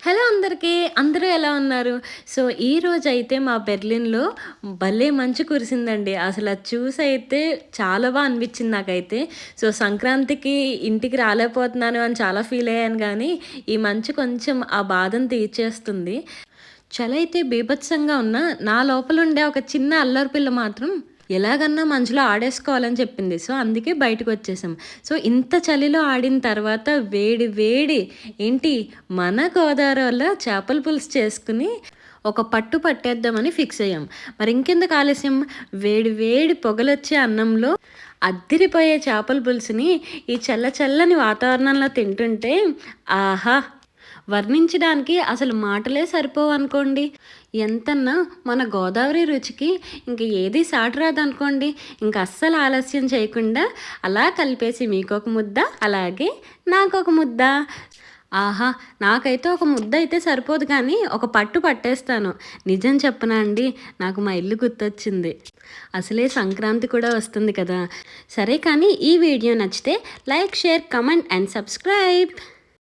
Hello అందరికీ. అందరూ ఎలా ఉన్నారు? సో, ఈరోజైతే మా బెర్లిన్‌లో భలే మంచు కురిసిందండి. అసలది చూసైతే చాలా అనిపిచ్చింది నాకైతే. సో, సంక్రాంతికి ఇంటికి రాలేకపోతున్నాను అని చాలా ఫీలయ్యాను గానీ, ఈ మంచు కొంచెం ఆ బాధను తీర్చేస్తుంది. చలైతే బీభత్సంగా ఉన్నా, నా లోపలుండే ఒక చిన్న అల్లరి పిల్ల మాత్రం ఎలాగన్నా మంచులో ఆడేసుకోవాలని చెప్పింది. సో, అందుకే బయటకొచ్చేసాం. సో, ఇంత చలిలో ఆడిన తర్వాత వేడి వేడి ఏంటి మన గోదావరిలో చేపల పులుసు చేసుకుని ఒక పట్టు పట్టేద్దామని ఫిక్స్ అయ్యాం. మరి ఇంకెందుకు ఆలస్యం వేడి వేడి పొగలొచ్చే అన్నంలో అద్దిరిపోయే చేపల పులుసుని ఈ చల్లని వాతావరణంలో తింటుంటే ఆహా! వర్ణించడానికి అసలు మాటలే సరిపోవనుకోండి. ఎంతన్నా మన గోదావరి రుచికి ఇంక ఏది సాటి రాదనుకోండి. ఇంక అస్సలు ఆలస్యం చేయకుండా అలా కలిపేసి మీకొక ముద్ద, అలాగే నాకొక ముద్ద. ఆహా! నాకైతే ఒక ముద్ద అయితే సరిపోదు కానీ, ఒక పట్టు పట్టేస్తాను. నిజం చెప్పనా అండి, నాకు మా ఇల్లు గుర్తొచ్చింది. అసలే సంక్రాంతి కూడా వస్తుంది కదా! సరే కానీ ఈ వీడియో నచ్చితే like, share, comment and subscribe.